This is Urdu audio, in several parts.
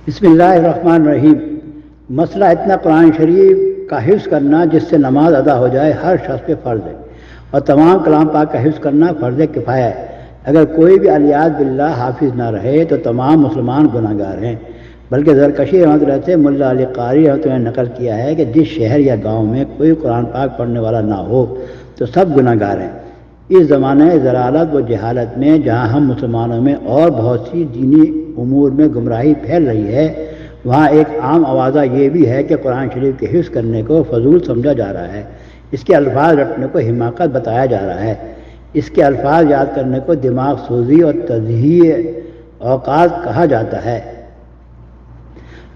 بسم اللہ الرحمن الرحیم۔ مسئلہ اتنا قرآن شریف کا حفظ کرنا جس سے نماز ادا ہو جائے ہر شخص پہ فرض ہے، اور تمام کلام پاک کا حفظ کرنا فرض کفایہ ہے۔ اگر کوئی بھی الیاذ باللہ حافظ نہ رہے تو تمام مسلمان گناہ گار ہیں، بلکہ زرکشی رحمۃ اللہ سے ملا علی قاری رحمۃ اللہ نے نقل کیا ہے کہ جس شہر یا گاؤں میں کوئی قرآن پاک پڑھنے والا نہ ہو تو سب گناہ گار ہیں۔ اس زمانہ ضلالت و جہالت میں جہاں ہم مسلمانوں میں اور بہت سی دینی امور میں گمراہی پھیل رہی ہے، وہاں ایک عام آوازہ یہ بھی ہے کہ قرآن شریف کے حفظ کرنے کو فضول سمجھا جا رہا ہے، اس کے الفاظ رٹنے کو حماقت بتایا جا رہا ہے، اس کے الفاظ یاد کرنے کو دماغ سوزی اور تضییع اوقات کہا جاتا ہے۔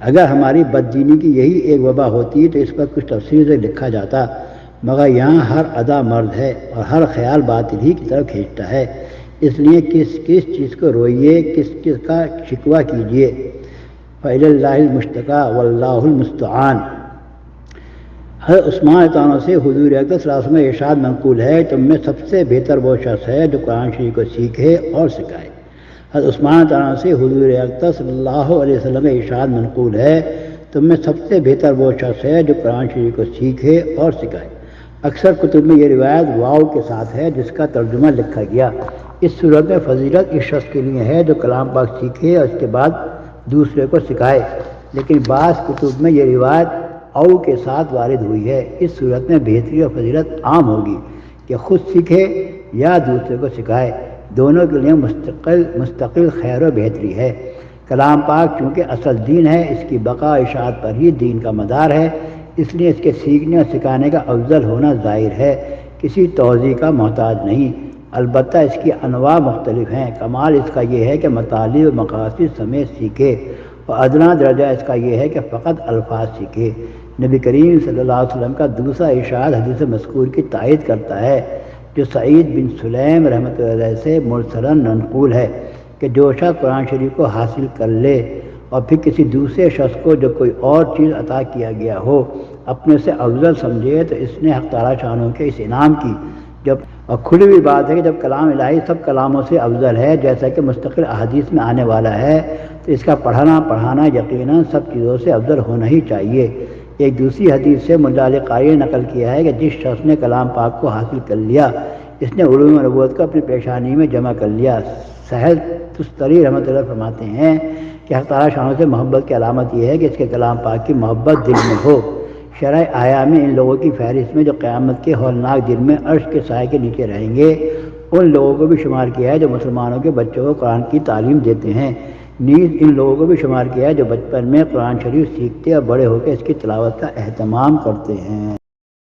اگر ہماری بددینی کی یہی ایک وبا ہوتی تو اس پر کچھ تفصیل سے لکھا جاتا، مگر یہاں ہر ادا مرض ہے اور ہر خیال باطل ہی کی طرف کھینچتا ہے، اس لیے کس چیز کو روئیے، کس کا شکوہ کیجیے۔ فإلی اللہ المشتکیٰ واللہ المستعان۔ حضرت عثمان رضی اللہ عنہ سے حضور اکرم صلی اللہ علیہ وسلم میں ارشاد منقول ہے، تم میں سب سے بہتر وہ شخص ہے جو قرآن شریف کو سیکھے اور سکھائے۔ حضرت عثمان رضی اللہ عنہ سے حضور اکرم صلی اللہ علیہ وسلم میں ارشاد منقول ہے، تم میں سب سے بہتر وہ شخص ہے جو قرآن شریف کو سیکھے اور سکھائے۔ اکثر کتب میں یہ روایت واو کے ساتھ ہے جس کا ترجمہ لکھا گیا۔ اس صورت میں فضیلت اس شخص کے لیے ہے جو کلام پاک سیکھے اور اس کے بعد دوسرے کو سکھائے، لیکن بعض کتب میں یہ روایت او کے ساتھ وارد ہوئی ہے۔ اس صورت میں بہتری اور فضیلت عام ہوگی کہ خود سیکھے یا دوسرے کو سکھائے، دونوں کے لیے مستقل خیر و بہتری ہے۔ کلام پاک چونکہ اصل دین ہے، اس کی بقا و اشاعت پر ہی دین کا مدار ہے، اس لیے اس کے سیکھنے اور سکھانے کا افضل ہونا ظاہر ہے، کسی توضیح کا محتاج نہیں۔ البتہ اس کی انواع مختلف ہیں، کمال اس کا یہ ہے کہ مطالب و مقاصد سمیت سیکھے، اور ادنا درجہ اس کا یہ ہے کہ فقط الفاظ سیکھے۔ نبی کریم صلی اللہ علیہ وسلم کا دوسرا ارشاد حدیث مذکور کی تائید کرتا ہے، جو سعید بن سلیم رحمۃ اللہ علیہ سے مرسلاً منقول ہے کہ جو شخص قرآن شریف کو حاصل کر لے اور پھر کسی دوسرے شخص کو جو کوئی اور چیز عطا کیا گیا ہو اپنے سے افضل سمجھے تو اس نے حق تعالیٰ شانوں کے اس انعام کی اور کھلی ہوئی بات ہے کہ جب کلام الہی سب کلاموں سے افضل ہے، جیسا کہ مستقل احادیث میں آنے والا ہے، تو اس کا پڑھانا یقیناً سب چیزوں سے افضل ہونا ہی چاہیے۔ ایک دوسری حدیث سے ملا علی قاری نے نقل کیا ہے کہ جس شخص نے کلام پاک کو حاصل کر لیا، اس نے علوم نبوت کو اپنی پیشانی میں جمع کر لیا۔ سہل تستری رحمۃ اللہ فرماتے ہیں کہ حق تعالیٰ شانوں سے محبت کی علامت یہ ہے کہ اس کے کلام پاک کی محبت دل میں ہو۔ شرح آیا میں ان لوگوں کی فہرست میں جو قیامت کے ہولناک دن میں عرش کے سائے کے نیچے رہیں گے، ان لوگوں کو بھی شمار کیا ہے جو مسلمانوں کے بچوں کو قرآن کی تعلیم دیتے ہیں، نیز ان لوگوں کو بھی شمار کیا ہے جو بچپن میں قرآن شریف سیکھتے اور بڑے ہو کے اس کی تلاوت کا اہتمام کرتے ہیں۔